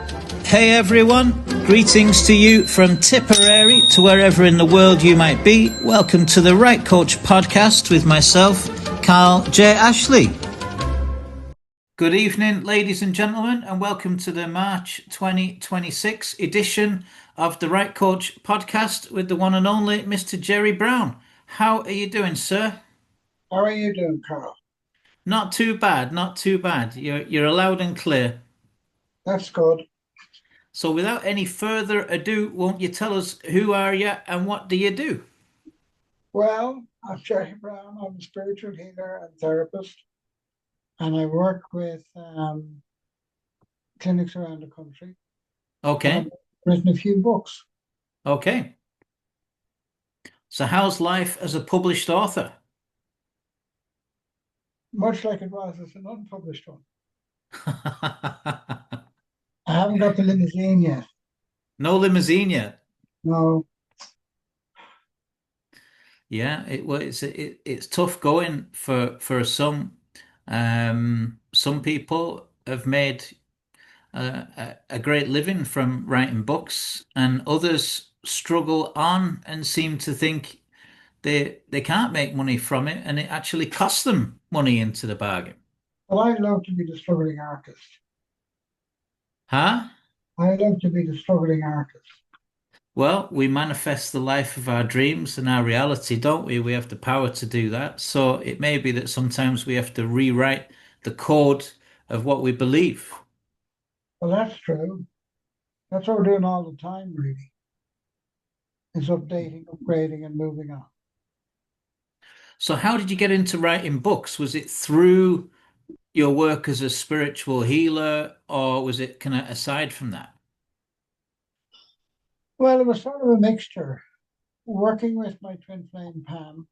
Hey everyone, greetings to you from Tipperary to wherever in the world you might be. Welcome to the Right Coach podcast with myself, Carl.J. Ashley. Good evening, ladies and gentlemen, and welcome to the March 2026 edition of the Right Coach podcast with the one and only Mr. Gerry Browne. How are you doing, sir? How are you doing, Carl? Not too bad, not too bad. You're loud and clear. That's good. So without any further ado, won't you tell us who are you and what do you do? Well, I'm Gerry Browne. I'm a spiritual healer and therapist, and I work with clinics around the country, and I've Okay, written a few books. okay. So how's life as a published author? Much like it was as an unpublished one. I haven't got the limousine yet. No limousine yet. No, Yeah, it's tough going for some. Some people have made a great living from writing books, and others struggle on and seem to think they can't make money from it, and it actually costs them money into the bargain. but I love to be the struggling artist. Huh? I love to be the struggling artist. Well, we manifest the life of our dreams and our reality, don't we? We have the power to do that. So it may be that sometimes we have to rewrite the code of what we believe. Well, that's true. That's what we're doing all the time, really, is updating, upgrading, and moving on. So how did you get into writing books? Was it through your work as a spiritual healer, or was it kind of aside from that? Well, it was sort of a mixture. Working with my twin flame Pam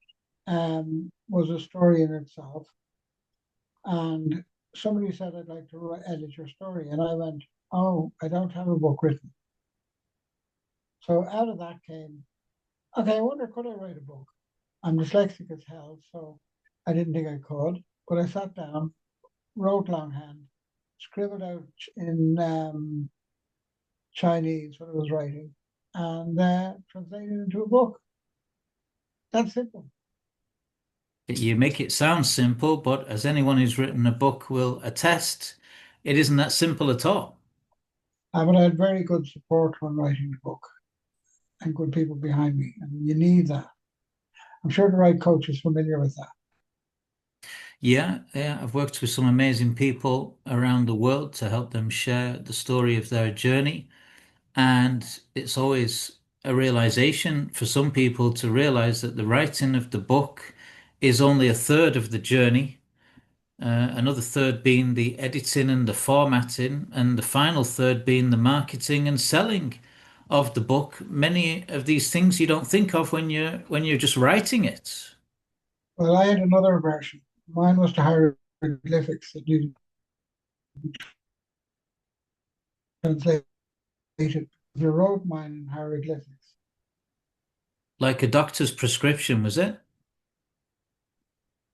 was a story in itself. And somebody said, I'd like to edit your story. And I went, oh, I don't have a book written. So out of that came, okay, I wonder, could I write a book? I'm dyslexic as hell, so I didn't think I could. But I sat down, wrote longhand, scribbled out in Chinese what I was writing, and translated it into a book. That's simple. You make it sound simple, but as anyone who's written a book will attest, it isn't that simple at all. But I had very good support when writing the book and good people behind me, and you need that. I'm sure the right coach is familiar with that. Yeah, I've worked with some amazing people around the world to help them share the story of their journey. And it's always a realization for some people to realize that the writing of the book is only a third of the journey, another third being the editing and the formatting, and the final third being the marketing and selling of the book. Many of these things you don't think of when you're just writing it. Well, I had another version. Mine was the hieroglyphics that you translated. You wrote mine in hieroglyphics, Like a doctor's prescription, was it?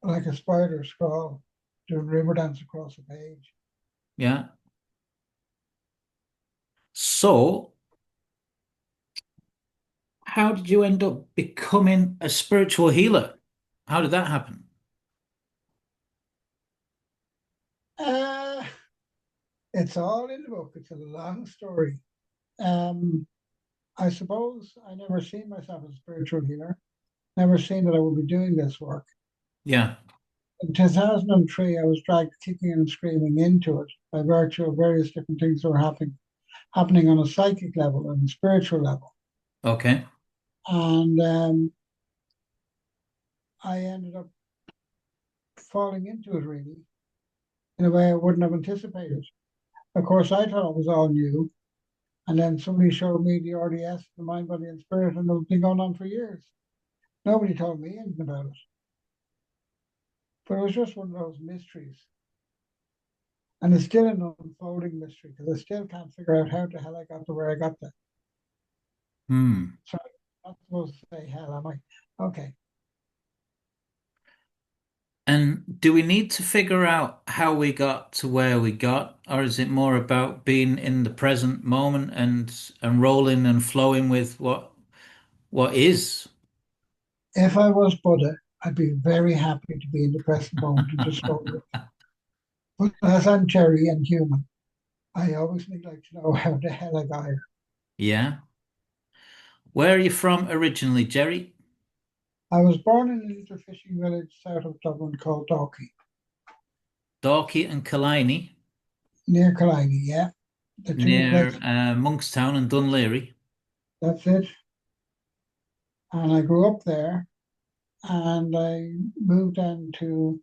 like a spider scrawl doing river dance across a page. Yeah. So, how did you end up becoming a spiritual healer? How did that happen? Uh, it's all in the book. It's a long story. Um, I suppose I never seen myself as a spiritual healer, never seen that I would be doing this work. Yeah. In 2003, I was dragged kicking and screaming into it by virtue of various different things that were happening on a psychic level and a spiritual level. Okay. And I ended up falling into it really in a way I wouldn't have anticipated. Of course, I thought it was all new. And then somebody showed me the RDS, the mind, body, and spirit, and it's been going on for years. Nobody told me anything about it. But it was just one of those mysteries. And it's still an unfolding mystery because I still can't figure out how the hell I got to where I got there. Hmm. So I'm not supposed to say hell, am I? Okay. And do we need to figure out how we got to where we got, or is it more about being in the present moment and rolling and flowing with what is? If I was Buddha, I'd be very happy to be in the present moment and just go with it. But as I'm Gerry and human, I always would like to know how the hell I got here. Yeah. Where are you from originally, Gerry? I was born in a little fishing village south of Dublin called Dalkey, Dalkey and Killiney, near Carnegie, yeah. The two near places, Monkstown and Dunleary. that's it. And I grew up there and I moved into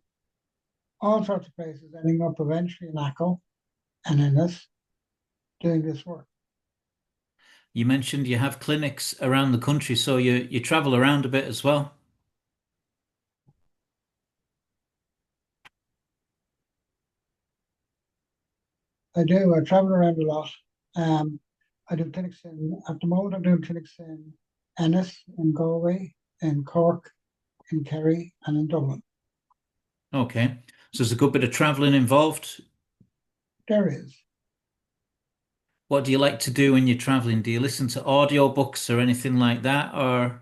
all sorts of places, ending up eventually in Acho and Ennis doing this work. You mentioned you have clinics around the country, so you travel around a bit as well. I do, I travel around a lot. Um, I do clinics at the moment, I'm doing clinics in Ennis, in Galway, in Cork, in Kerry, and in Dublin. Okay. So there's a good bit of traveling involved. There is. What do you like to do when you're traveling? Do you listen to audiobooks or anything like that, or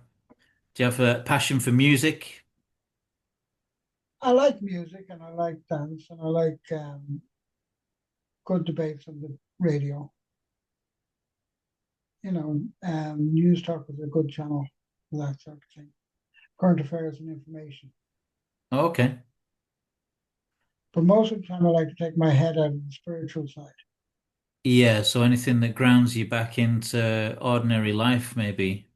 do you have a passion for music? I like music and I like dance and I like good debates on the radio. News talk is a good channel for that sort of thing. Current affairs and information. Okay. But most of the time, I like to take my head out of the spiritual side. Yeah, so anything that grounds you back into ordinary life, maybe.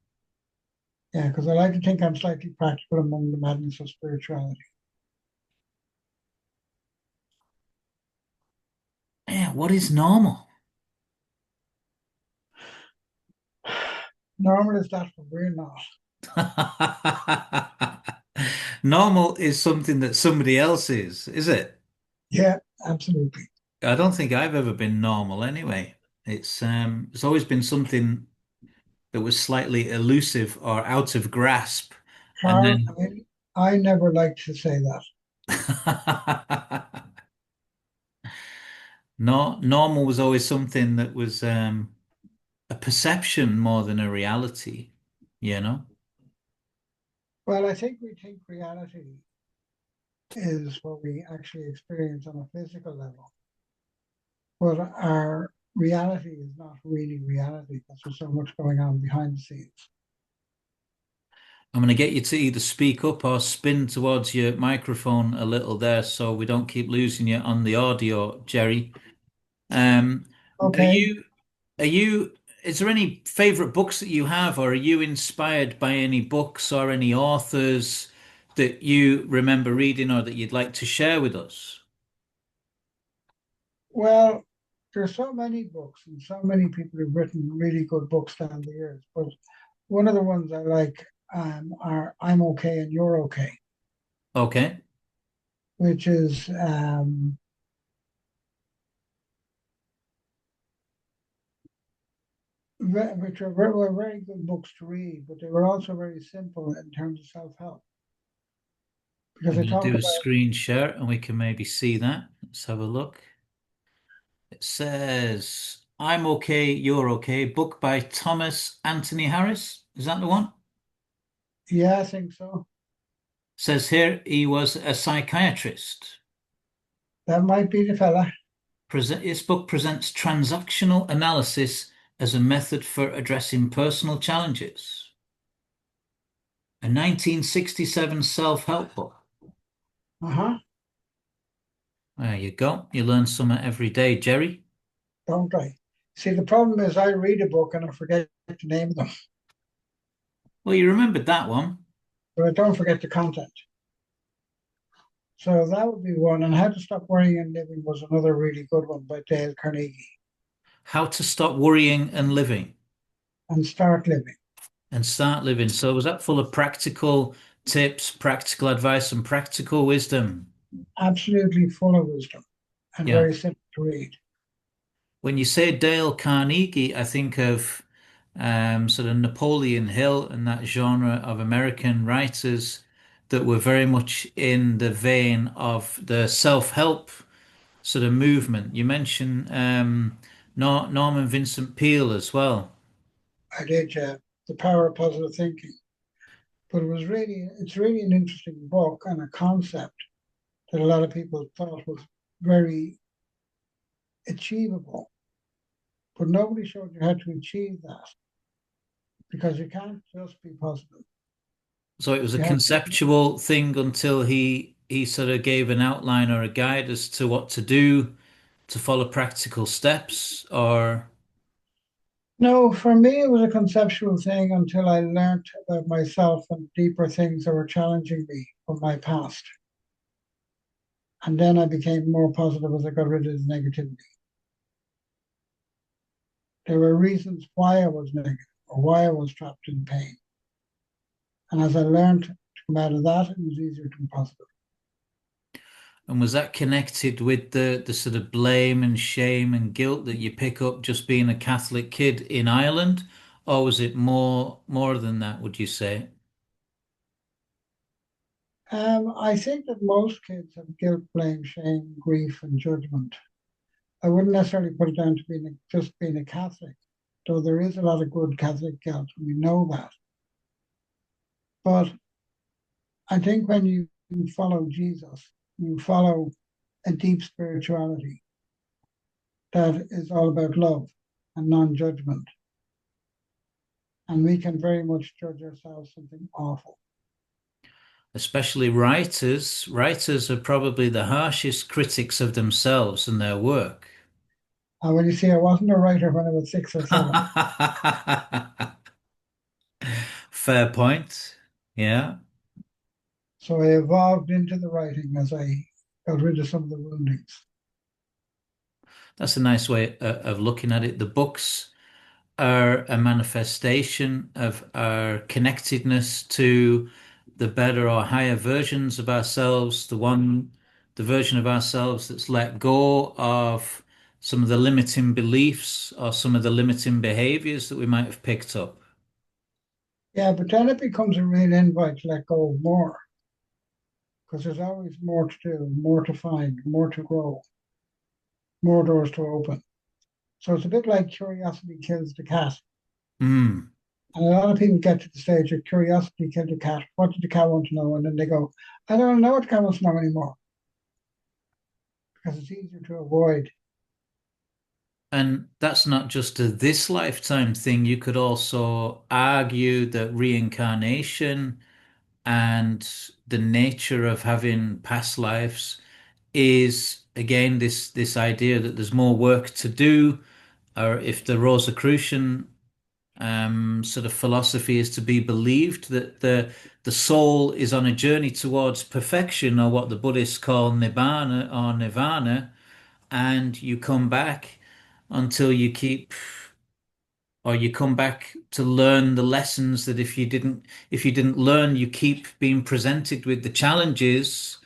Yeah, because I like to think I'm slightly practical among the madness of spirituality. Yeah, what is normal? Normal is that, but we're not. Normal is something that somebody else is it? Yeah, absolutely. I don't think I've ever been normal anyway. It's always been something that was slightly elusive or out of grasp. And Carl, then I never like to say that. no, normal was always something that was a perception more than a reality, you know? Well, I think we think reality is what we actually experience on a physical level. But our reality is not really reality because there's so much going on behind the scenes. I'm going to get you to either speak up or spin towards your microphone a little there so we don't keep losing you on the audio, Gerry. Um, are Okay. you, are you, is there any favorite books that you have, or are you inspired by any books or any authors that you remember reading or that you'd like to share with us? Well, there's so many books and so many people who've written really good books down the years. But one of the ones I like are I'm Okay and You're Okay, Okay. which is were very good books to read, but they were also very simple in terms of self-help because I'm they going to talk do a about, screen share and we can maybe see that. Let's have a look. It says, I'm okay, you're okay, book by Thomas Anthony Harris. Is that the one? yeah, I think so. Says here he was a psychiatrist. That might be the fella. This book presents transactional analysis as a method for addressing personal challenges. A 1967 self-help book. Uh-huh. There you go. You learn something every day, Gerry. Don't I? See, the problem is I read a book and I forget the name of them, Well, you remembered that one. but I don't forget the content. So that would be one. And How to Stop Worrying and Living was another really good one by Dale Carnegie. How to Stop Worrying and Living And Start Living. and Start Living. So was that full of practical tips, practical advice, and practical wisdom? Absolutely full of wisdom and Yeah. very simple to read. When you say Dale Carnegie, I think of sort of Napoleon Hill and that genre of American writers. that were very much in the vein of the self-help sort of movement. You mentioned Norman Vincent Peale as well. I did, The Power of Positive Thinking. But it's really an interesting book and a concept that a lot of people thought was very achievable. But nobody showed you how to achieve that because you can't just be positive. So it was a You have to, conceptual thing until he sort of gave an outline or a guide as to what to do to follow practical steps, or no, for me, it was a conceptual thing until I learned about myself and deeper things that were challenging me from my past. And then I became more positive as I got rid of the negativity. There were reasons why I was negative or why I was trapped in pain. And as I learned to come out of that, it was easier to be positive. and was that connected with the sort of blame and shame and guilt that you pick up just being a Catholic kid in Ireland, or was it more than that, would you say? I think that most kids have guilt, blame, shame, grief, and judgment. I wouldn't necessarily put it down to just being a Catholic, though there is a lot of good Catholic guilt, and we know that. But I think when you follow Jesus, you follow a deep spirituality that is all about love and non-judgment. And we can very much judge ourselves something awful. Especially writers. Writers are probably the harshest critics of themselves and their work. And when you see, I wasn't a writer when I was 6 or 7. Fair point. Yeah, So I evolved into the writing as I got rid of some of the woundings. that's a nice way of looking at it. The books are a manifestation of our connectedness to the better or higher versions of ourselves, the version of ourselves that's let go of some of the limiting beliefs or some of the limiting behaviors that we might have picked up. Yeah, but then it becomes a real invite to let go of more because there's always more to do, more to find, more to grow, more doors to open. So it's a bit like curiosity kills the cat. Mm. And a lot of people get to the stage of curiosity killed the cat. What did the cat want to know? And then they go, I don't know what the cat wants to know anymore because it's easier to avoid. And that's not just a this lifetime thing. You could also argue that reincarnation and the nature of having past lives is again this idea that there's more work to do, or if the Rosicrucian sort of philosophy is to be believed, that the soul is on a journey towards perfection, or what the Buddhists call nibbana or nirvana, and you come back until you keep or you come back to learn the lessons that if you didn't learn, you keep being presented with the challenges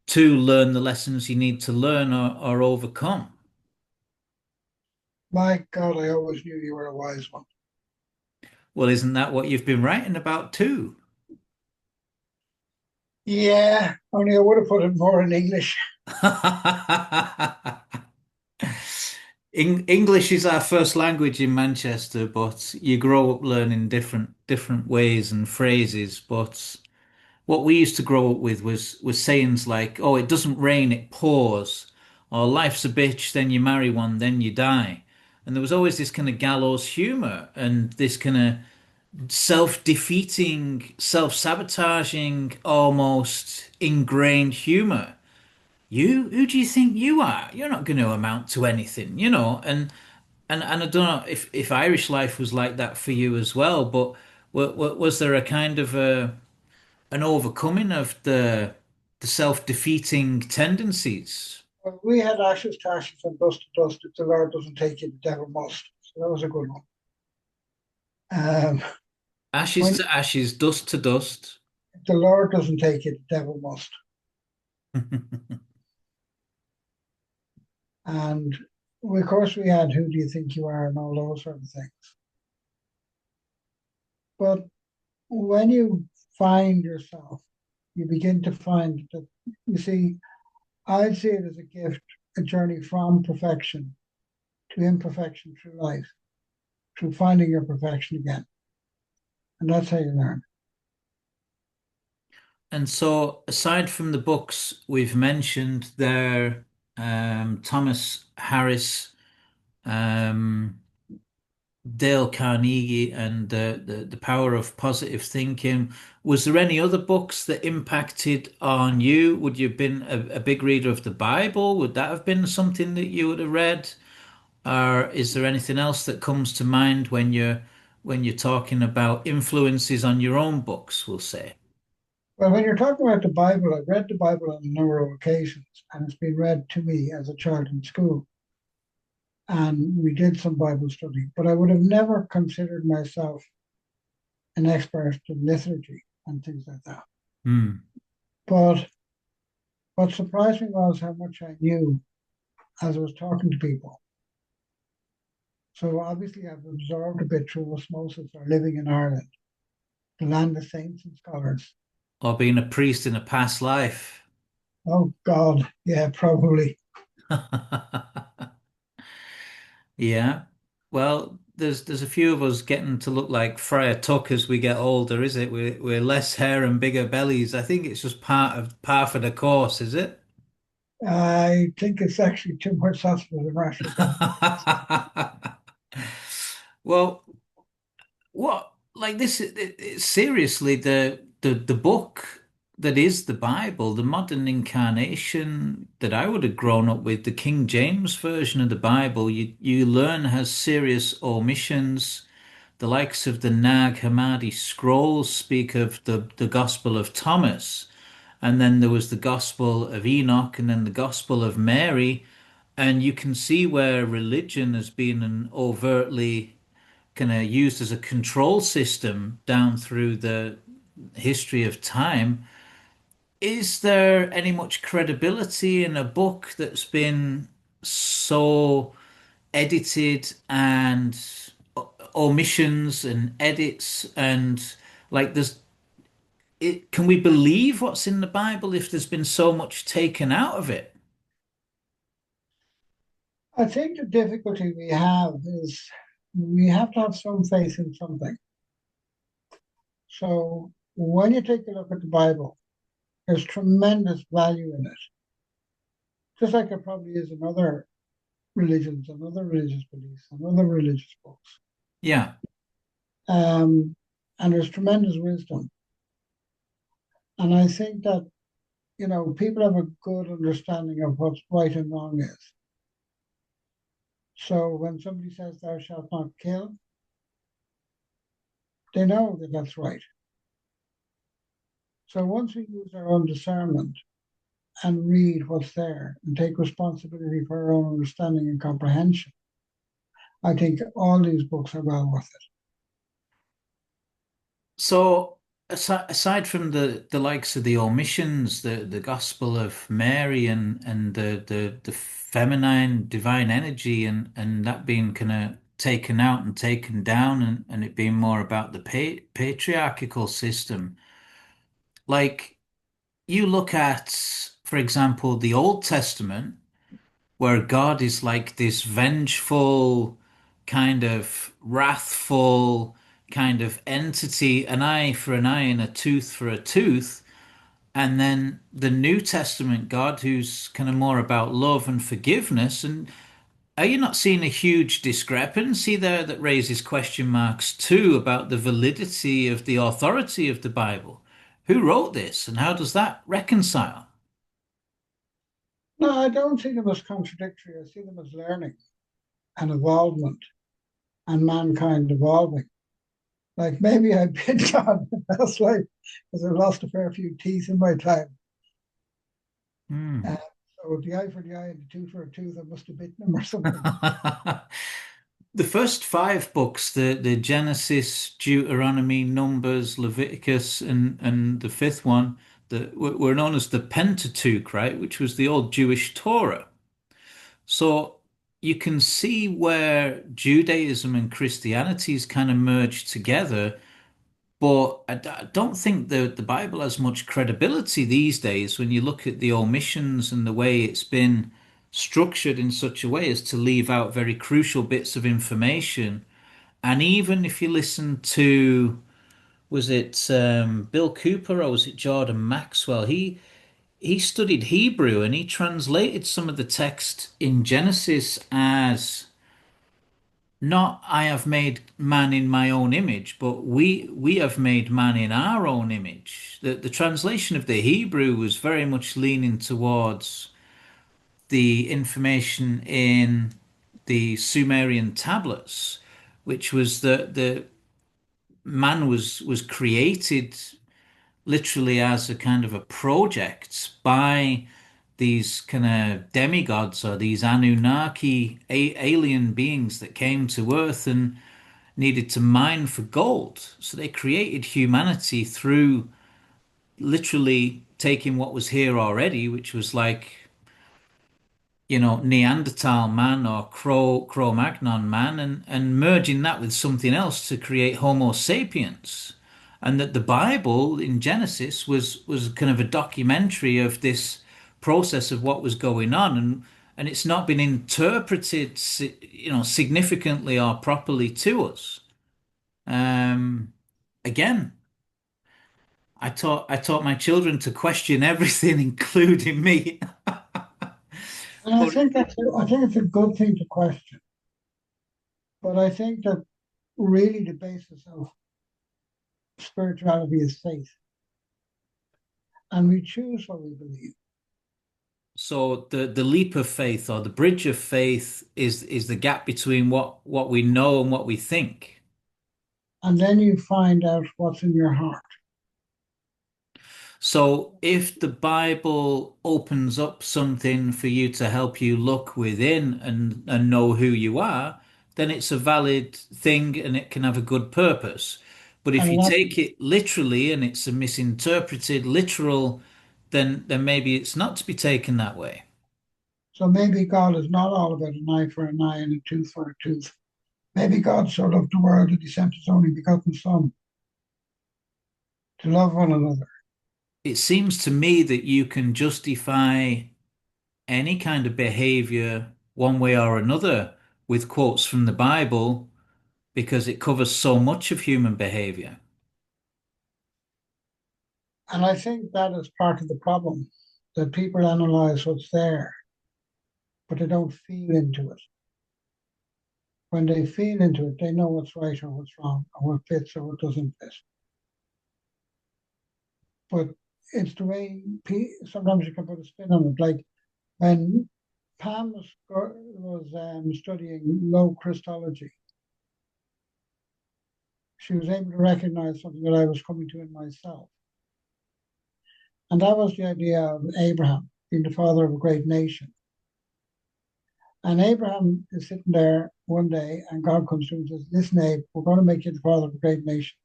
to learn the lessons you need to learn or overcome. My God, I always knew you were a wise one. Well, isn't that what you've been writing about too? Yeah, only I would have put it more in English. English is our first language in Manchester, but you grow up learning different ways and phrases. But what we used to grow up with was sayings like, "Oh, it doesn't rain, it pours," or "Life's a bitch, then you marry one, then you die." And there was always this kind of gallows humor and this kind of self-defeating, self-sabotaging, almost ingrained humor. Who do you think you are? You're not going to amount to anything, and I don't know if Irish life was like that for you as well, but was there a kind of an overcoming of the self-defeating tendencies? Well, we had ashes to ashes and dust to dust. If the Lord doesn't take you, the devil must. So that was a good one. Um, Ashes when to ashes, dust to dust. if the Lord doesn't take you, the devil must. And of course, we had who do you think you are and all those sort of things. But when you find yourself you begin to find that, you see, I'd see it as a gift, a journey from perfection to imperfection through life, through finding your perfection again. And that's how you learn. And so, aside from the books we've mentioned there, Thomas Harris, um, Dale Carnegie, and the power of positive thinking, was there any other books that impacted on you? Would you have been a big reader of the Bible? Would that have been something that you would have read? Or is there anything else that comes to mind when you're talking about influences on your own books, we'll say? Well, when you're talking about the Bible, I've read the Bible on a number of occasions, and it's been read to me as a child in school. And we did some Bible study, but I would have never considered myself an expert in liturgy and things like that. Hmm. But what surprised me was how much I knew as I was talking to people. So obviously, I've absorbed a bit through osmosis or living in Ireland, the land of saints and scholars. Or being a priest in a past life. Oh God, yeah, probably. Yeah. Well, there's a few of us getting to look like Friar Tuck as we get older, is it? We're less hair and bigger bellies. I think it's just part of the course, is it? I think it's actually too much sauce for the mash. Well, what like this seriously the book that is the Bible, the modern incarnation that I would have grown up with, the King James version of the Bible, you learn has serious omissions. The likes of the Nag Hammadi scrolls speak of the Gospel of Thomas, and then there was the Gospel of Enoch, and then the Gospel of Mary, and you can see where religion has been an overtly kind of used as a control system down through the history of time. Is there any much credibility in a book that's been so edited and omissions and edits and like there's it can we believe what's in the Bible if there's been so much taken out of it? I think the difficulty we have is we have to have some faith in something. So when you take a look at the Bible, there's tremendous value in it, just like there probably is in other religions and other religious beliefs and other religious books. Yeah. And there's tremendous wisdom. And I think that, people have a good understanding of what right and wrong is. So when somebody says, thou shalt not kill, they know that that's right. So once we use our own discernment and read what's there and take responsibility for our own understanding and comprehension, I think all these books are well worth it. So aside from the likes of the omissions, the Gospel of Mary and the feminine divine energy and that being kind of taken out and taken down and it being more about the patriarchal system, like you look at, for example, the Old Testament, where God is like this vengeful, kind of wrathful kind of entity, an eye for an eye and a tooth for a tooth. And then the New Testament God, who's kind of more about love and forgiveness. And are you not seeing a huge discrepancy there that raises question marks too about the validity of the authority of the Bible? Who wrote this and how does that reconcile? No, I don't see them as contradictory. I see them as learning and evolvement and mankind evolving. Like maybe I've been God in the past life because I've lost a fair few teeth in my time. Hmm. Uh, so the eye for the eye and the tooth for a tooth, I must have bitten them or something. The first five books, the Genesis, Deuteronomy, Numbers, Leviticus, and the fifth one, were known as the Pentateuch, right? Which was the old Jewish Torah. So you can see where Judaism and Christianity is kind of merged together, But I don't think the Bible has much credibility these days when you look at the omissions and the way it's been structured in such a way as to leave out very crucial bits of information. And even if you listen to, was it Bill Cooper or was it Jordan Maxwell? He studied Hebrew and he translated some of the text in Genesis as not I have made man in my own image, but we have made man in our own image. The translation of the Hebrew was very much leaning towards the information in the Sumerian tablets, which was that the man was created literally as a kind of a project by these kind of demigods or these Anunnaki alien beings that came to Earth and needed to mine for gold. So they created humanity through literally taking what was here already, which was like, Neanderthal man or Cro-Magnon man, and merging that with something else to create Homo sapiens. And that the Bible in Genesis was kind of a documentary of this process of what was going on, and it's not been interpreted, significantly or properly to us. Um, Again, I taught my children to question everything, including me. And But I think it's a good thing to question. But I think that really the basis of spirituality is faith, and we choose what we believe. so the leap of faith or the bridge of faith is the gap between what we know and what we think. And then you find out what's in your heart. So if the Bible opens up something for you to help you look within and know who you are, then it's a valid thing and it can have a good purpose. But if And you that, take it literally and it's a misinterpreted literal, then maybe it's not to be taken that way. so maybe God is not all about an eye for an eye and a tooth for a tooth. Maybe God so loved the world that he sent his only begotten Son to love one another. It seems to me that you can justify any kind of behavior one way or another with quotes from the Bible because it covers so much of human behavior. And I think that is part of the problem, that people analyze what's there, but they don't feel into it. When they feel into it, they know what's right or what's wrong, or what fits or what doesn't fit. But it's the way sometimes you can put a spin on it. Like when Pam was studying low Christology, she was able to recognize something that I was coming to in myself. And that was the idea of Abraham being the father of a great nation. And Abraham is sitting there one day, and God comes to him and says, "Listen, Abe, we're going to make you the father of a great nation."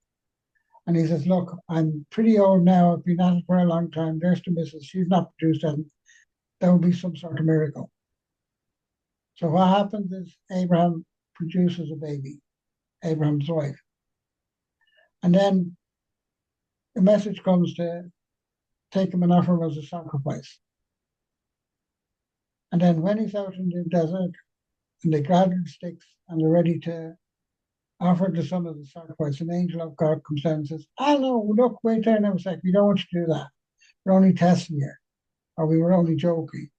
And he says, "Look, I'm pretty old now. I've been at it for a long time. There's the missus. She's not produced anything. That would be some sort of miracle." So what happens is Abraham produces a baby, Abraham's wife. And then the message comes to take him and offer him as a sacrifice. And then when he's out in the desert and they gather the sticks and they're ready to offer the son of the sacrifice, an angel of God comes down and says, "Ah, no, look, wait there now a sec. We don't want you to do that. We're only testing you, or we were only joking."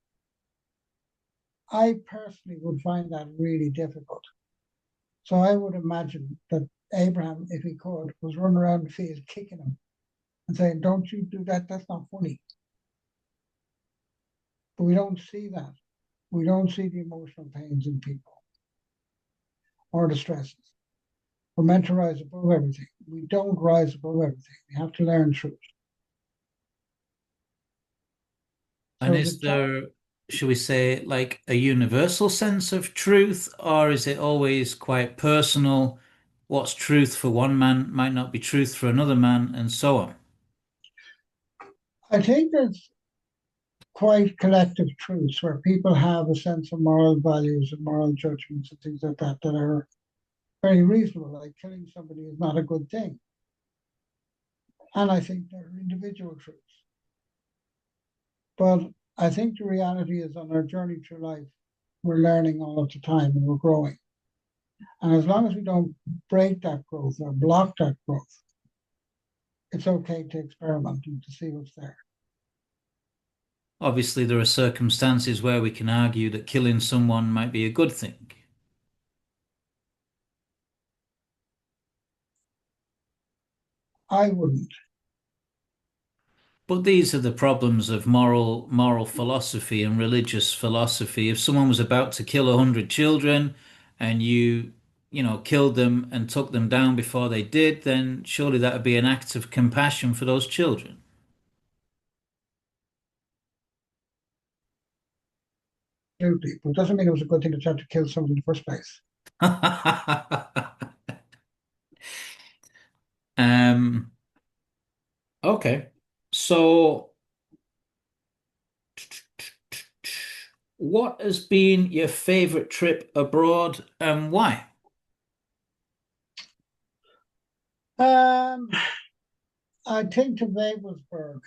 I personally would find that really difficult. So I would imagine that Abraham, if he could, was running around the field kicking him and saying, "Don't you do that, that's not funny." But we don't see that. We don't see the emotional pains in people or the stresses. We're meant to rise above everything. We don't rise above everything. We have to learn through it. And So the is challenge, there, should we say, like a universal sense of truth, or is it always quite personal? What's truth for one man might not be truth for another man, and so on. I think there's quite collective truths where people have a sense of moral values and moral judgments and things like that that are very reasonable. Like killing somebody is not a good thing. And I think they're individual truths. But I think the reality is on our journey through life, we're learning all of the time and we're growing. And as long as we don't break that growth or block that growth, it's okay to experiment and to see what's there. Obviously, there are circumstances where we can argue that killing someone might be a good thing. I wouldn't. But these are the problems of moral philosophy and religious philosophy. If someone was about to kill 100 children and you killed them and took them down before they did, then surely that would be an act of compassion for those children. Absolutely. But it doesn't mean it was a good thing to try to kill somebody in the first place. Um, okay. So, what has been your favorite trip abroad and why? Um, I think to Wavelsburg,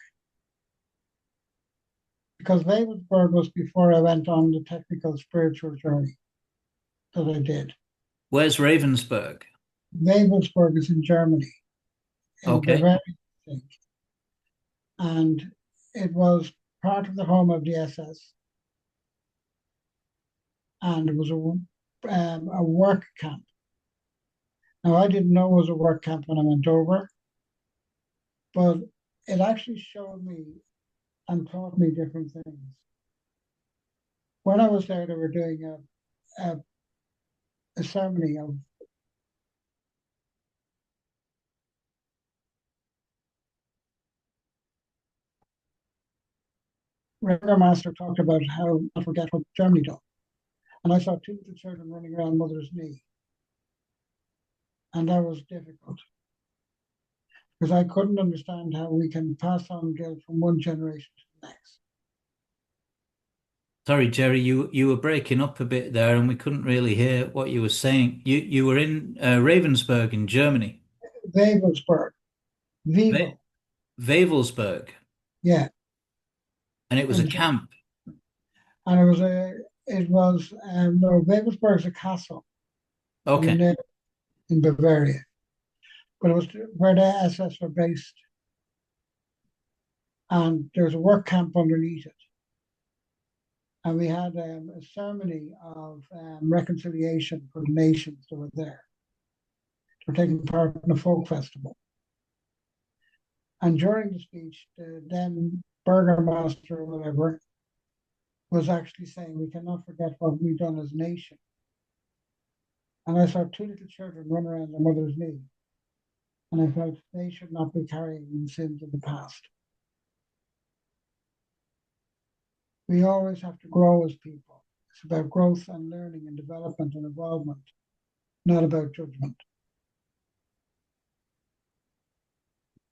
because Wavelsburg was before I went on the technical spiritual journey that I did. Where's Ravensburg? Wavelsburg is in Germany, in Okay. Bavaria, I think. And it was part of the home of the SS, and it was a work camp. Now, I didn't know it was a work camp when I went over, but it actually showed me and taught me different things. When I was there, they were doing a ceremony of Reverend Master talked about how not forget what Germany done. And I saw two little children running around mother's knee. And that was difficult because I couldn't understand how we can pass on guilt from one generation to the next. Sorry, Gerry, you were breaking up a bit there, and we couldn't really hear what you were saying. You were in Ravensburg in Germany, Wavelsburg, Ve Vivo, Wavelsburg, yeah. and it was a And, camp. and no, Wavelsburg is a castle Okay, in Bavaria, but it was where the SS were based. And there was a work camp underneath it. And we had a ceremony of reconciliation for the nations that were there. They were taking part in a folk festival. And during the speech, the then burgomaster or whatever was actually saying, we cannot forget what we've done as a nation. And I saw two little children run around their mother's knee. And I felt they should not be carrying the sins of the past. We always have to grow as people. It's about growth and learning and development and involvement, not about judgment.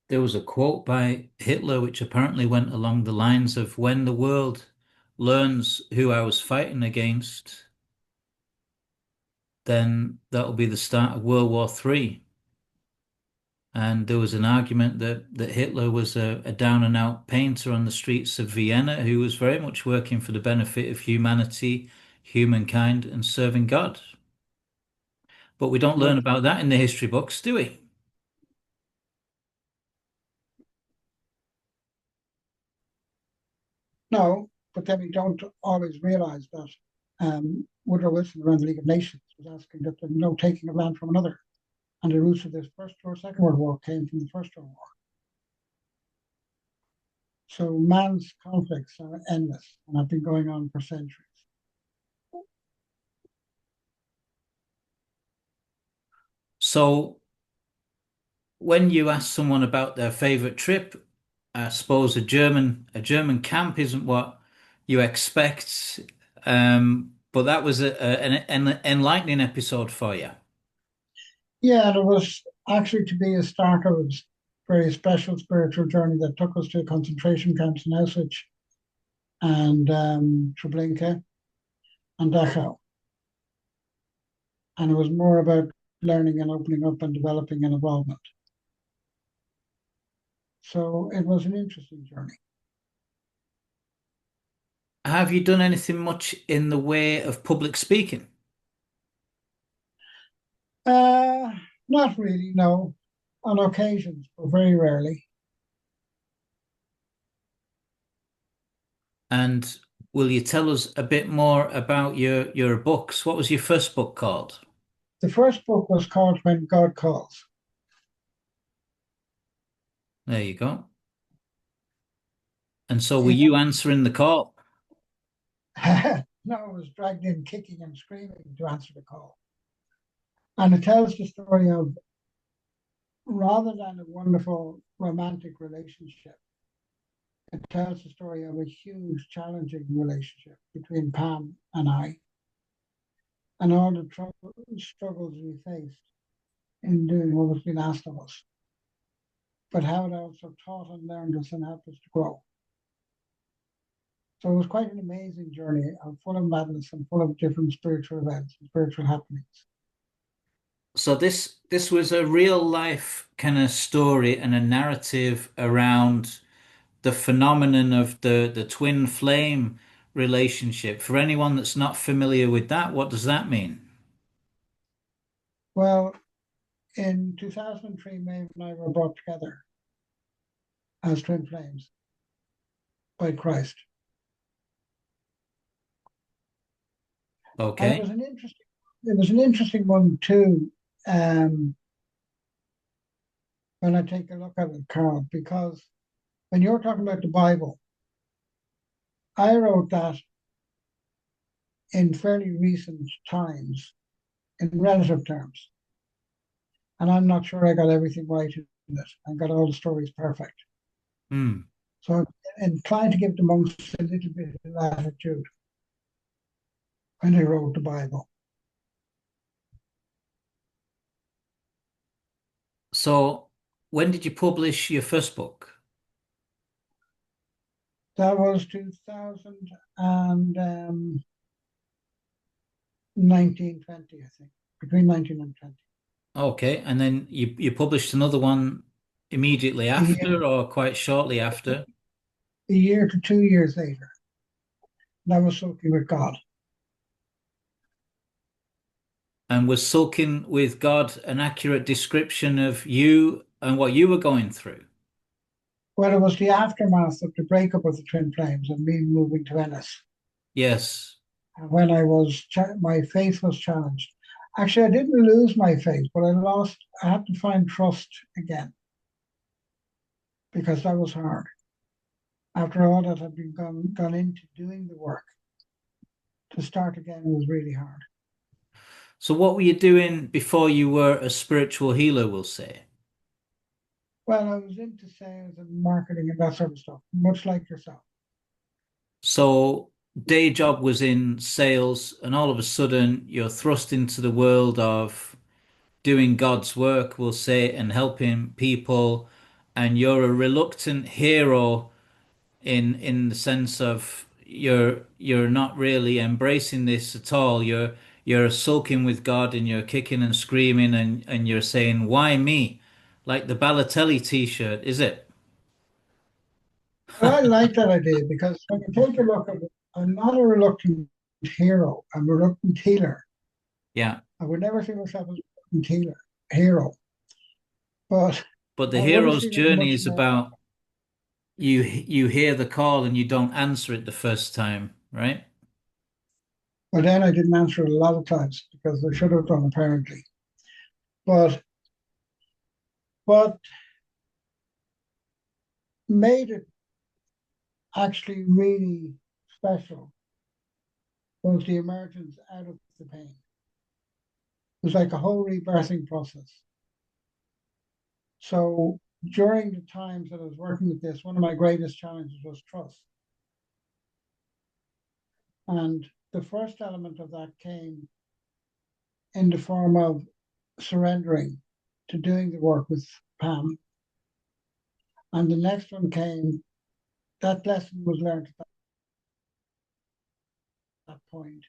there was a quote by Hitler which apparently went along the lines of when the world learns who I was fighting against, then that'll be the start of World War III. And there was an argument that Hitler was a down and out painter on the streets of Vienna who was very much working for the benefit of humanity, humankind, and serving God. But we don't learn But about that in the history books, do we? no, but then we don't always realize that Woodrow Wilson around the League of Nations was asking that there be no taking of land from another. And the roots of this First or Second World War came from the First World War. So man's conflicts are endless and have been going on for centuries. So when you ask someone about their favorite trip, I suppose a German camp isn't what you expect. But that was an enlightening episode for you. Yeah, and it was actually to be a start of a very special spiritual journey that took us to concentration camps in Auschwitz and Treblinka and Dachau. And it was more about learning and opening up and developing an involvement. So it was an interesting journey. Have you done anything much in the way of public speaking? Uh, Not really, no. On occasions, but very rarely. And will you tell us a bit more about your books? What was your first book called? The first book was called When God Calls. There you go. And so were It, you answering the call? no, I was dragged in kicking and screaming to answer the call. And it tells the story of, rather than a wonderful romantic relationship, it tells the story of a huge, challenging relationship between Pam and I, and all the struggles we faced in doing what was being asked of us, but how it also taught and learned us and helped us to grow. So it was quite an amazing journey, full of madness and full of different spiritual events and spiritual happenings. So this was a real life kind of story and a narrative around the phenomenon of the twin flame relationship. For anyone that's not familiar with that, what does that mean? Well, in 2003, Maeve and I were brought together as twin flames by Christ. And Okay. it was an interesting one too, um, when I take a look at it, Carl, because when you're talking about the Bible, I wrote that in fairly recent times in relative terms. And I'm not sure I got everything right in it and got all the stories perfect. Hmm. So I'm inclined to give the monks a little bit of latitude when they wrote the Bible. So when did you publish your first book? That was 2019, 20, I think, between 19 and 20. Okay, and then you published another one immediately A year, after or quite shortly after? a year to 2 years later, that was Sulking with God. And was Sulking with God an accurate description of you and what you were going through? Well, it was the aftermath of the breakup of the Twin Flames and me moving to Ennis. Yes. And when my faith was challenged. Actually, I didn't lose my faith, but I had to find trust again because that was hard. After all that had been gone into doing the work, to start again was really hard. So what were you doing before you were a spiritual healer, we'll say? Well, I was into sales and marketing and that sort of stuff, much like yourself. So day job was in sales, and all of a sudden you're thrust into the world of doing God's work, we'll say, and helping people, and you're a reluctant hero in the sense of you're not really embracing this at all. You're sulking with God and you're kicking and screaming and you're saying, "Why me?" Like the Balotelli t-shirt, is it? But I like that idea because when you take a look at it, I'm not a reluctant hero. I'm a reluctant healer. Yeah. I would never see myself as a reluctant hero. But But the I've always hero's seen it journey much is more. about you hear the call and you don't answer it the first time, right? Well, then I didn't answer it a lot of times because I should have done apparently. But what made it actually really special was the emergence out of the pain. It was like a whole rebirthing process. So during the times that I was working with this, one of my greatest challenges was trust. And the first element of that came in the form of surrendering to doing the work with Pam. And the next one came, that lesson was learned at that point.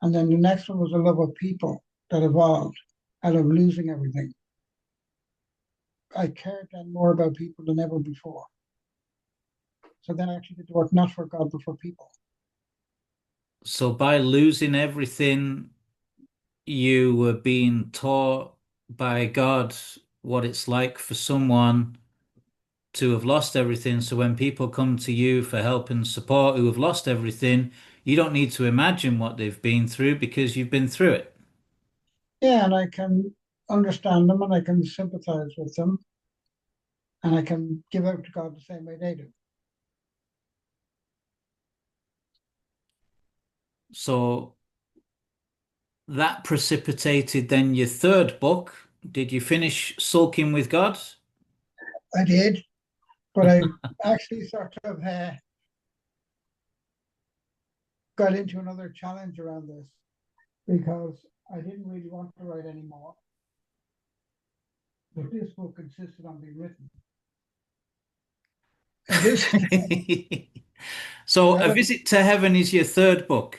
And then the next one was a love of people that evolved out of losing everything. I cared then more about people than ever before. So then I actually did the work not for God but for people. So by losing everything, you were being taught by God what it's like for someone to have lost everything. So when people come to you for help and support who have lost everything, you don't need to imagine what they've been through because you've been through it. Yeah, and I can understand them and I can sympathize with them and I can give out to God the same way they do. So that precipitated then your third book. Did you finish Sulking with God? I did, but I actually sort of got into another challenge around this because I didn't really want to write anymore. But this book insisted on being written. A visit to So, A heaven, Visit to Heaven is your third book,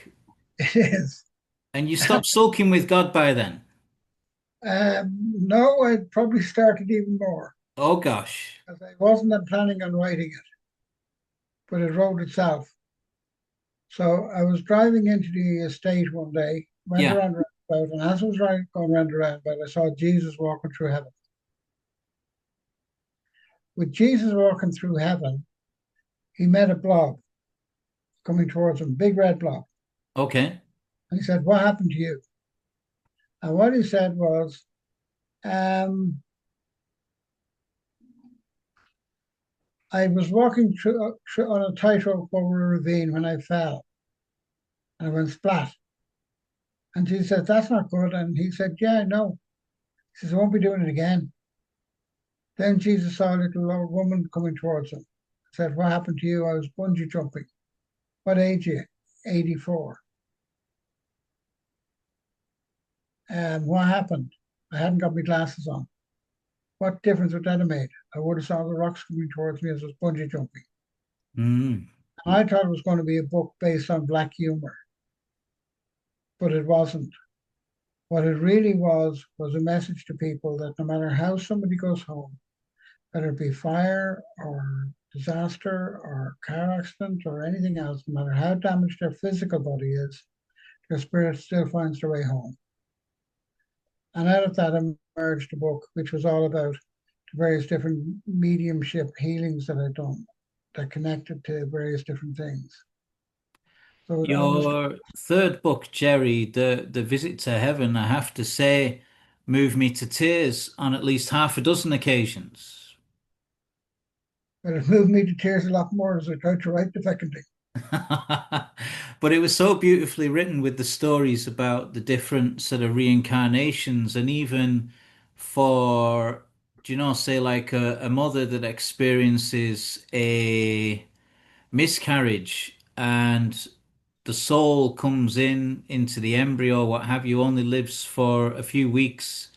it is. and you stopped sulking with God by then. No, I'd probably started even more Oh gosh. because I wasn't planning on writing it, but it wrote itself. So I was driving into the estate one day, went Yeah. around the roundabout, and as I was going around the roundabout, I saw Jesus walking through heaven. With Jesus walking through heaven, he met a blob coming towards him, big red blob. Okay. And he said, "What happened to you?" And what he said was, um, I was walking on a tightrope over a ravine when I fell and I went splat. And she said, "That's not good." And he said, "Yeah, I know." He says, "I won't be doing it again." Then Jesus saw a little old woman coming towards him. He said, "What happened to you?" "I was bungee jumping." "What age are you?" "84." "And what happened?" "I hadn't got my glasses on." "What difference would that have made?" "I would have saw the rocks coming towards me as I was bungee jumping." Mm. And I thought it was going to be a book based on black humor, but it wasn't. What it really was a message to people that no matter how somebody goes home, whether it be fire or disaster or car accident or anything else, no matter how damaged their physical body is, their spirit still finds their way home. And out of that emerged a book which was all about the various different mediumship healings that I'd done that connected to various different things. So I was, Your third book, Gerry, the Visit to Heaven, I have to say, moved me to tears on at least half a dozen occasions. but it moved me to tears a lot more as I tried to write the second thing. But it was so beautifully written with the stories about the different sort of reincarnations, and even for, do you know, say like a mother that experiences a miscarriage and the soul comes into the embryo, what have you, only lives for a few weeks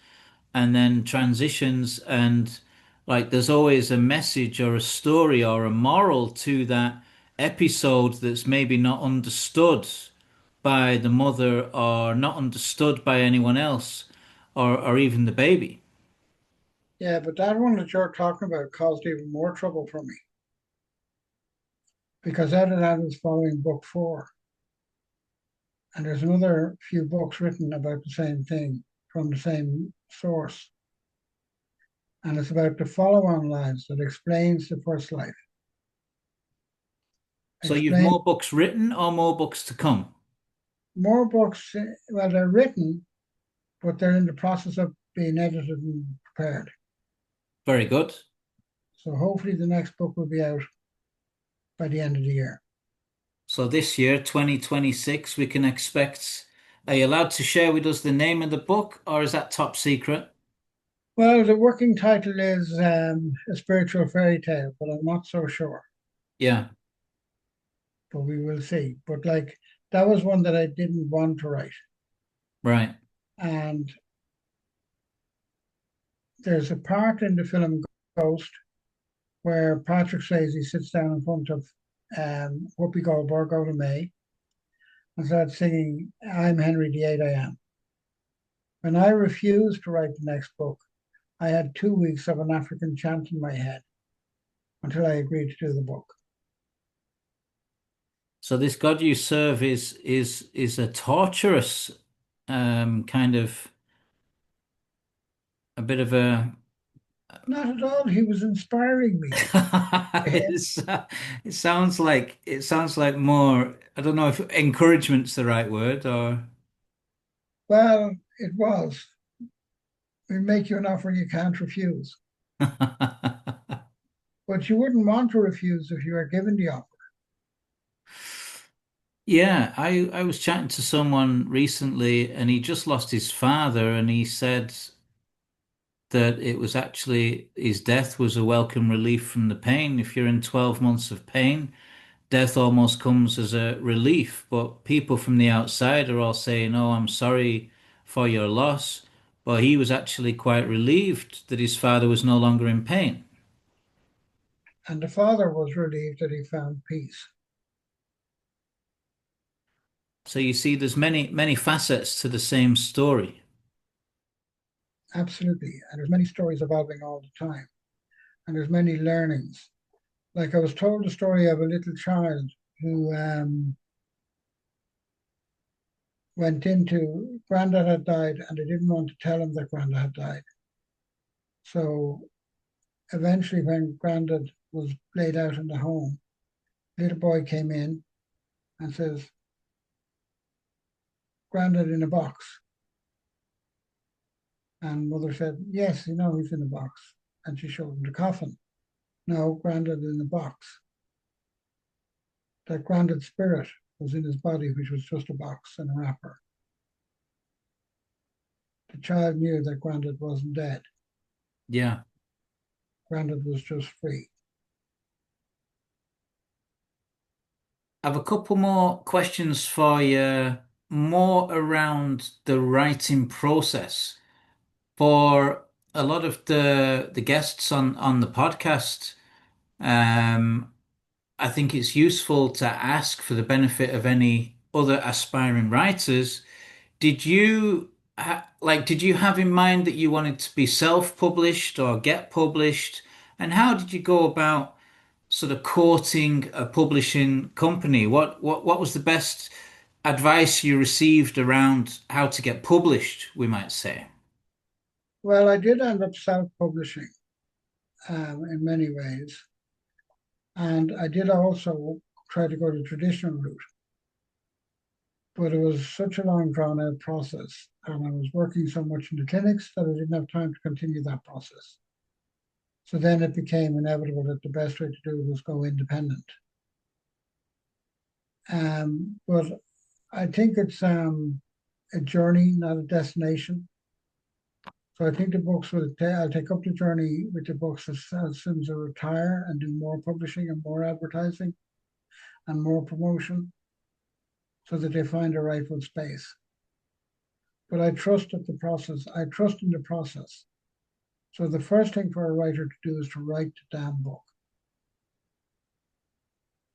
and then transitions, and like there's always a message or a story or a moral to that episode that's maybe not understood by the mother or not understood by anyone else or even the baby. Yeah, but that one that you're talking about caused even more trouble for me because out of that is following book four. And there's another few books written about the same thing from the same source. And it's about the follow on lives that explains the first life. So you've Explain more books written or more books to come? more books. Well, they're written, but they're in the process of being edited and prepared. Very good. So hopefully the next book will be out by the end of the year. So this year, 2026, we can expect. Are you allowed to share with us the name of the book, or is that top secret? Well, the working title is A Spiritual Fairy Tale, but I'm not so sure. Yeah, But we will see. But like that was one that I didn't want to write. right. And there's a part in the film Ghost where Patrick Swayze sits down in front of Whoopi Goldberg out of May and starts singing "I'm Henry VIII, I Am." When I refused to write the next book, I had 2 weeks of an African chant in my head until I agreed to do the book. So this God you serve is a torturous kind of a bit of a Not at all. He was inspiring me. To him, it's, it sounds like more I don't know if encouragement's the right word or well, it was. We make you an offer you can't refuse. But you wouldn't want to refuse if you were given the offer. Yeah, I was chatting to someone recently and he just lost his father and he said that it was actually his death was a welcome relief from the pain. If you're in 12 months of pain, death almost comes as a relief. But people from the outside are all saying, "Oh, I'm sorry for your loss." But he was actually quite relieved that his father was no longer in pain. And the father was relieved that he found peace. So you see, there's many facets to the same story. Absolutely. And there's many stories evolving all the time. And there's many learnings. Like I was told the story of a little child who went into Grandad had died and they didn't want to tell him that Grandad had died. So eventually when Grandad was laid out in the home, little boy came in and says, Grandad in a box. And mother said, yes, you know he's in a box. And she showed him the coffin. No, Grandad in the box. That Grandad's spirit was in his body, which was just a box and a wrapper. The child knew that Grandad wasn't dead. Yeah. Grandad was just free. I've a couple more questions for you, more around the writing process. For a lot of the guests on the podcast, um, I think it's useful to ask for the benefit of any other aspiring writers. Did you have in mind that you wanted to be self-published or get published? And how did you go about sort of courting a publishing company? What was the best advice you received around how to get published, we might say? Well, I did end up self-publishing in many ways. And I did also try to go the traditional route, but it was such a long, drawn out process. And I was working so much in the clinics that I didn't have time to continue that process. So then it became inevitable that the best way to do it was go independent. But I think it's a journey, not a destination. So I think the books I'll take up the journey with the books as soon as I retire and do more publishing and more advertising and more promotion so that they find a rightful space. But I trust that the process, I trust in the process. So the first thing for a writer to do is to write the damn book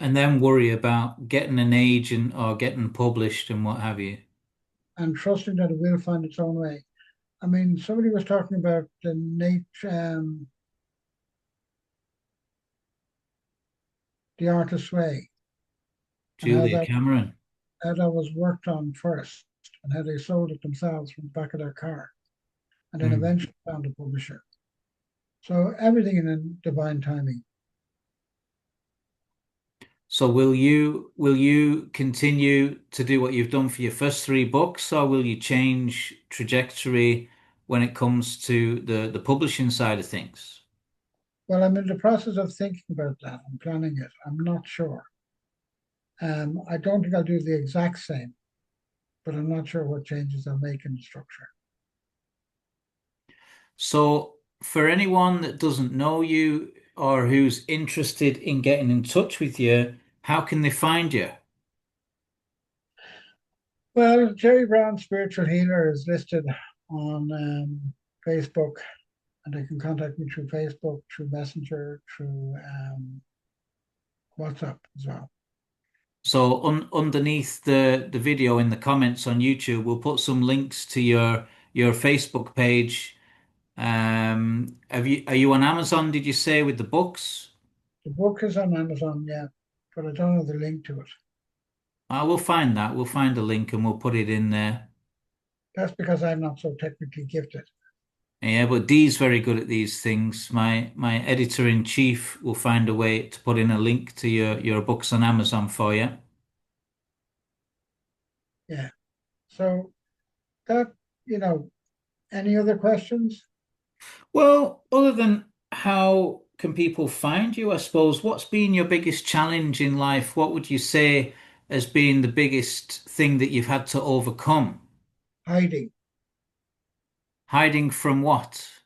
And then worry about getting an agent or getting published and what have you. and trusting that it will find its own way. I mean, somebody was talking about the artist's way and Julia Cameron. how that was worked on first and how they sold it themselves from the back of their car and then Mm. eventually found a publisher. So everything in divine timing. So will you continue to do what you've done for your first three books, or will you change trajectory when it comes to the publishing side of things? Well, I'm in the process of thinking about that. I'm planning it. I'm not sure. I don't think I'll do the exact same, but I'm not sure what changes I'll make in the structure. So for anyone that doesn't know you or who's interested in getting in touch with you, how can they find you? Well, Gerry Browne, spiritual healer, is listed on Facebook, and they can contact me through Facebook, through Messenger, through WhatsApp as well. So underneath the video in the comments on YouTube, we'll put some links to your Facebook page Are you on Amazon, did you say, with the books? The book is on Amazon, yeah, but I don't know the link to it. I will find that. We'll find a link and we'll put it in there. That's because I'm not so technically gifted. Yeah, but Dee's very good at these things. My editor in chief will find a way to put in a link to your books on Amazon for you. Yeah. So that, you know, any other questions? Well, other than how can people find you, I suppose, what's been your biggest challenge in life? What would you say has been the biggest thing that you've had to overcome? Hiding Hiding from what?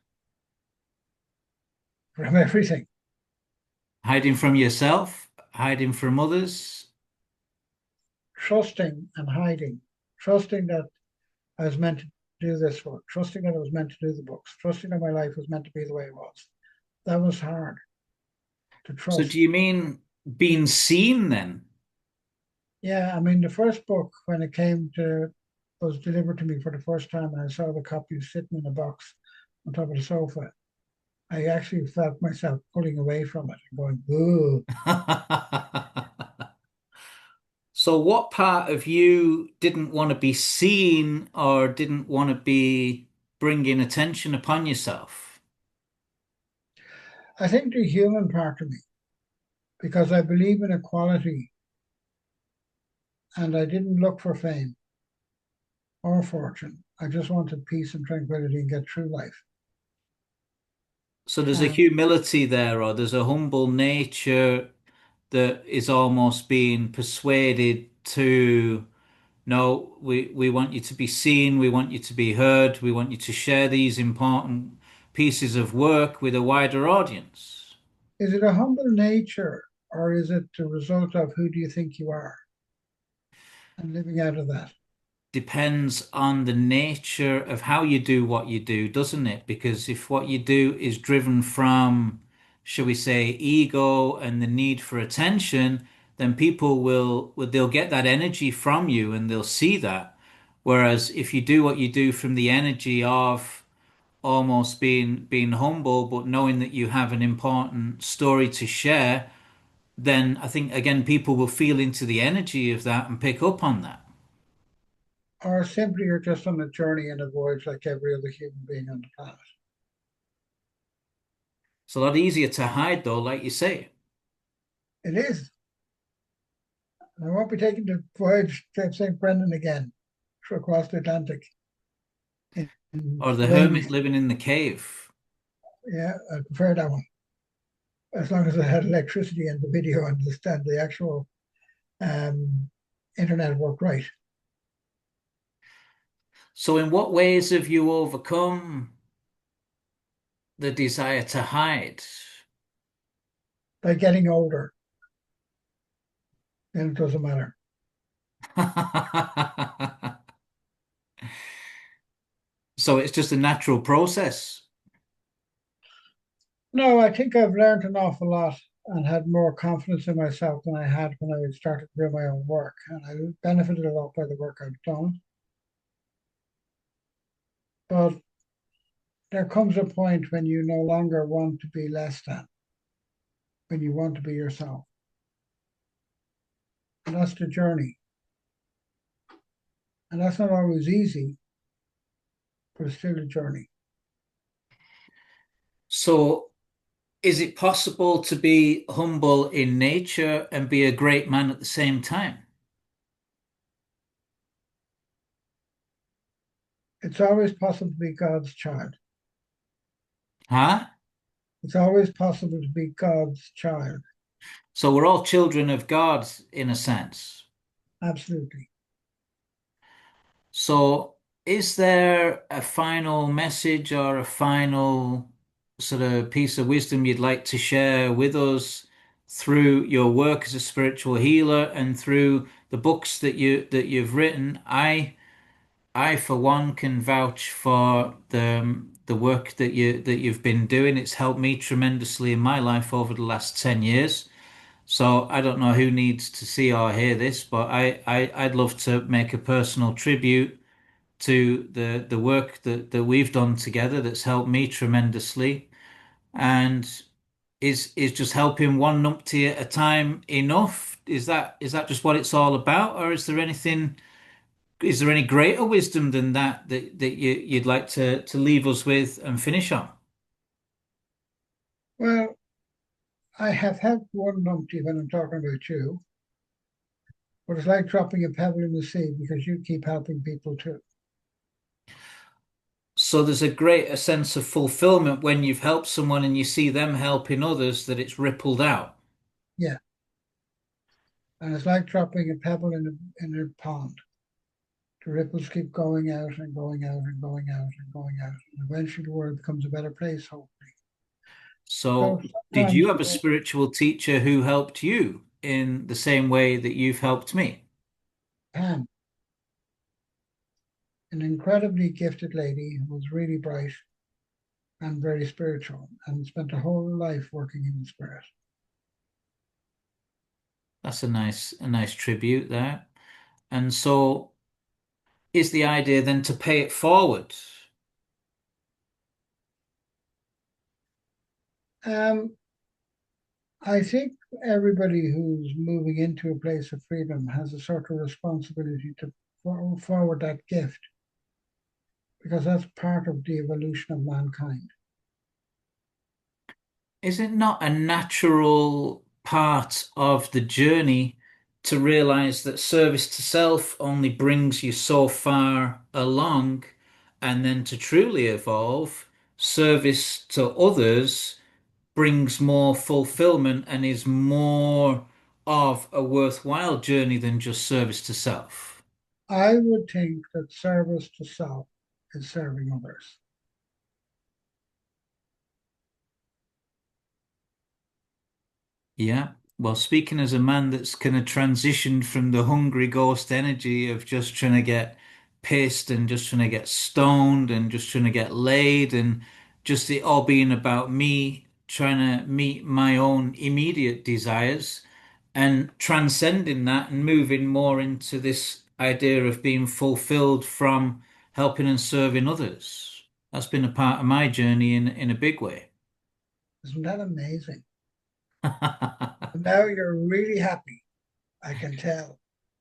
from everything. Hiding from yourself? Hiding from others? Trusting and hiding. Trusting that I was meant to do this work. Trusting that I was meant to do the books. Trusting that my life was meant to be the way it was. That was hard to So do trust. you mean being seen then? Yeah, I mean, the first book, when it came to, was delivered to me for the first time, and I saw the copy sitting in a box on top of the sofa. I actually felt myself pulling away from it and going, "Ooh." So what part of you didn't want to be seen or didn't want to be bringing attention upon yourself? I think the human part of me, because I believe in equality, and I didn't look for fame or fortune. I just wanted peace and tranquility and get through life. So there's a And humility there, or there's a humble nature that is almost being persuaded to, no, we want you to be seen, we want you to be heard, we want you to share these important pieces of work with a wider audience. is it a humble nature, or is it the result of who do you think you are and living out of that? Depends on the nature of how you do what you do, doesn't it? Because if what you do is driven from, shall we say, ego and the need for attention, then people they'll get that energy from you and they'll see that. Whereas if you do what you do from the energy of almost being humble, but knowing that you have an important story to share, then I think again people will feel into the energy of that and pick up on that. Or simply you're just on a journey in a voyage like every other human being on the planet? It's a lot easier to hide though, like you say. It is. I won't be taking the voyage to St. Brendan again, across the Atlantic in Or the rainy. hermit living in the cave. Yeah, I prefer that one. As long as I had electricity and the video and the actual um, internet worked right. So, in what ways have you overcome the desire to hide? By getting older, then it doesn't matter. So, it's just a natural process. No, I think I've learned an awful lot and had more confidence in myself than I had when I started doing my own work. And I benefited a lot by the work I've done. But there comes a point when you no longer want to be less than, when you want to be yourself. And that's the journey. And that's not always easy, but it's still a journey. So, is it possible to be humble in nature and be a great man at the same time? It's always possible to be God's child. Huh? It's always possible to be God's child. So, we're all children of God in a sense. Absolutely. So, is there a final message or a final sort of piece of wisdom you'd like to share with us through your work as a spiritual healer and through the books that you've written? I for one can vouch for the work that you've been doing. It's helped me tremendously in my life over the last 10 years. So I don't know who needs to see or hear this, but I'd love to make a personal tribute to the work that we've done together that's helped me tremendously. And is just helping one numpty at a time enough? Is that just what it's all about, or is there any greater wisdom than that you'd like to leave us with and finish on? Well, I have helped one numpty when I'm talking about you, but it's like dropping a pebble in the sea because you keep helping people too. So there's a greater sense of fulfillment when you've helped someone and you see them helping others that it's rippled out. Yeah. And it's like dropping a pebble in a pond. The ripples keep going out and going out and going out and going out. And eventually the world becomes a better place, hopefully. So So did sometimes you have a spiritual teacher who helped you in the same way that you've helped me? Pam, an incredibly gifted lady who was really bright and very spiritual and spent her whole life working in the spirit. That's a nice tribute there. And so is the idea then to pay it forward? Um, I think everybody who's moving into a place of freedom has a sort of responsibility to forward that gift because that's part of the evolution of mankind. Is it not a natural part of the journey to realize that service to self only brings you so far along, and then to truly evolve, service to others brings more fulfillment and is more of a worthwhile journey than just service to self? I would think that service to self is serving others. Yeah. Well, speaking as a man that's kind of transitioned from the hungry ghost energy of just trying to get pissed and just trying to get stoned and just trying to get laid and just it all being about me trying to meet my own immediate desires and transcending that and moving more into this idea of being fulfilled from helping and serving others. That's been a part of my journey in a big way. Isn't that amazing? And now you're really happy. I can tell.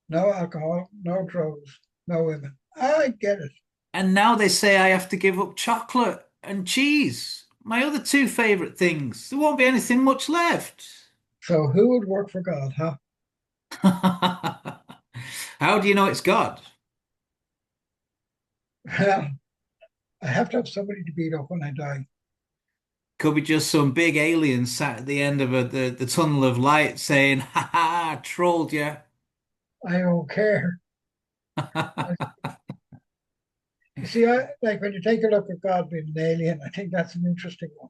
No alcohol, no drugs, no women. I get it. And now they say I have to give up chocolate and cheese, my other two favorite things. There won't be anything much left. So who would work for God, huh? How do you know it's God? Well, I have to have somebody to beat up when I die. Could be just some big alien sat at the end of the tunnel of light saying, "Ha ha, trolled you." I don't care. You see, I like when you take a look at God being an alien, I think that's an interesting one.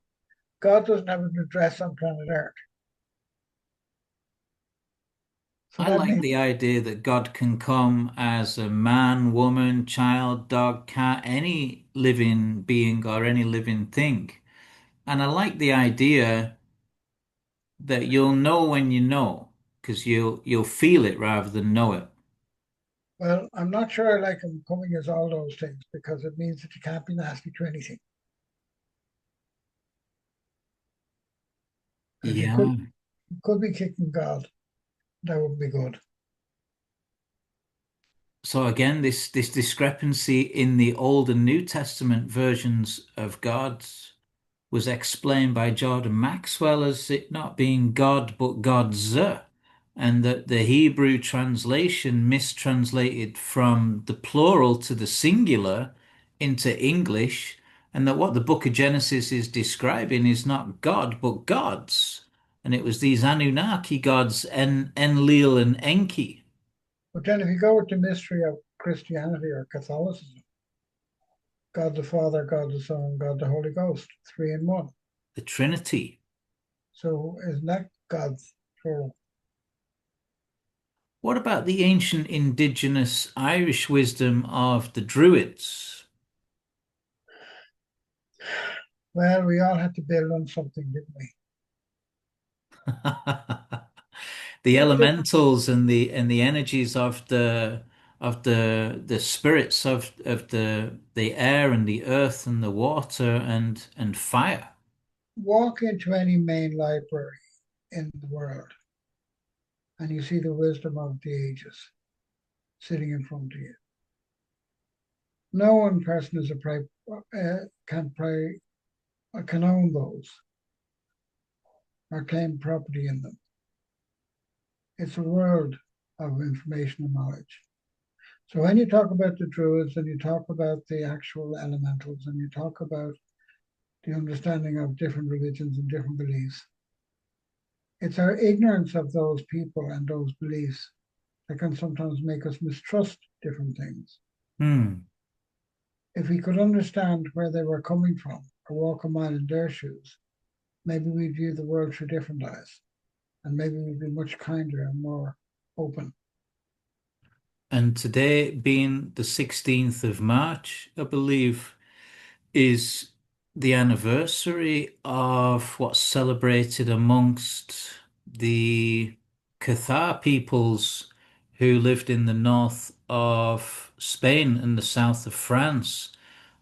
God doesn't have an address on planet Earth. So I that like means, the idea that God can come as a man, woman, child, dog, cat, any living being or any living thing. And I like the idea that you'll know when you know, because you'll feel it rather than know it. well, I'm not sure I like him coming as all those things because it means that you can't be nasty to anything. Because Yeah. you could be kicking God. That would be good. So again, this discrepancy in the Old and New Testament versions of God was explained by Jordan Maxwell as it not being God but God's, and that the Hebrew translation mistranslated from the plural to the singular into English, and that what the book of Genesis is describing is not God but gods. And it was these Anunnaki gods, Enlil and Enki, But then if you go with the mystery of Christianity or Catholicism, God the Father, God the Son, God the Holy Ghost, three in one. the Trinity. So isn't that God's plural? What about the ancient indigenous Irish wisdom of the Druids? Well, we all had to build on something, didn't we? The It, elementals and the energies of the the spirits of the air and the earth and the water and fire. Walk into any main library in the world and you see the wisdom of the ages sitting in front of you. No one person is can own those or claim property in them. It's a world of information and knowledge. So when you talk about the Druids and you talk about the actual elementals and you talk about the understanding of different religions and different beliefs, it's our ignorance of those people and those beliefs that can sometimes make us mistrust different things. Hmm. If we could understand where they were coming from or walk a mile in their shoes, maybe we'd view the world through different eyes and maybe we'd be much kinder and more open. And today, being the 16th of March, I believe, is the anniversary of what's celebrated amongst the Cathar peoples who lived in the north of Spain and the south of France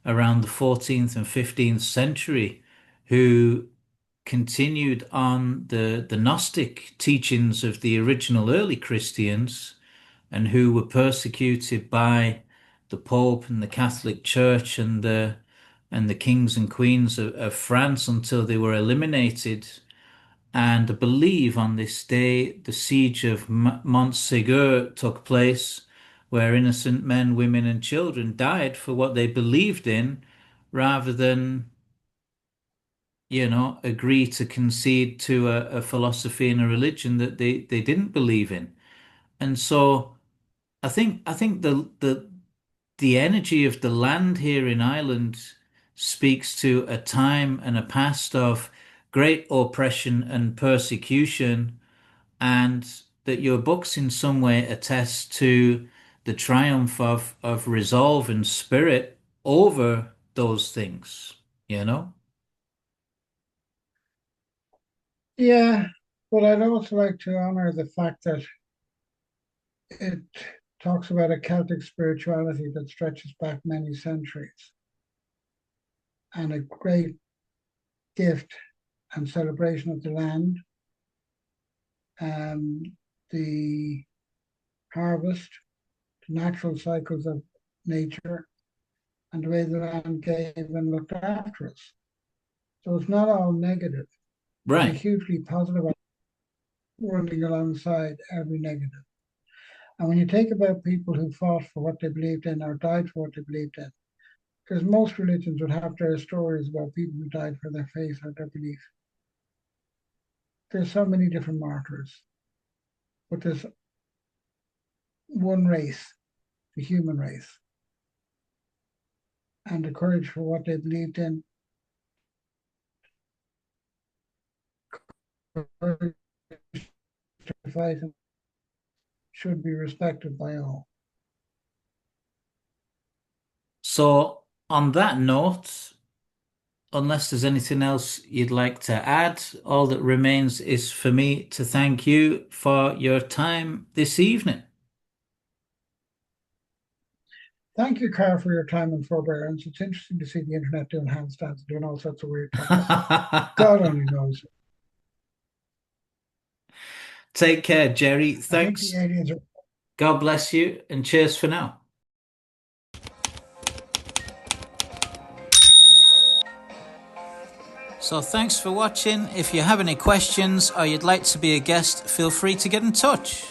around the 14th and 15th century, who continued on the Gnostic teachings of the original early Christians and who were persecuted by the Pope and the Catholic Church and the kings and queens of France until they were eliminated. And I believe on this day, the siege of Montségur took place, where innocent men, women, and children died for what they believed in, rather than, agree to concede to a philosophy and a religion that they didn't believe in. And so I think the energy of the land here in Ireland speaks to a time and a past of great oppression and persecution, and that your books in some way attest to the triumph of resolve and spirit over those things, you know? Yeah, but I'd also like to honor the fact that it talks about a Celtic spirituality that stretches back many centuries and a great gift and celebration of the land, um, the harvest, the natural cycles of nature, and the way the land gave and looked after us. So it's not all negative. There's a Right. hugely positive running alongside every negative. And when you think about people who fought for what they believed in or died for what they believed in, because most religions would have their stories about people who died for their faith or their belief. There's so many different martyrs, but there's one race, the human race, and the courage for what they believed in, courage to fight, should be respected by all. So on that note, unless there's anything else you'd like to add, all that remains is for me to thank you for your time this evening. Thank you, Carl, for your time and forbearance. It's interesting to see the internet doing handstands and doing all sorts of weird technical stuff. God only knows. Take care, Gerry. I think the Thanks. aliens are. God bless you, and cheers for now. So thanks for watching. If you have any questions or you'd like to be a guest, feel free to get in touch.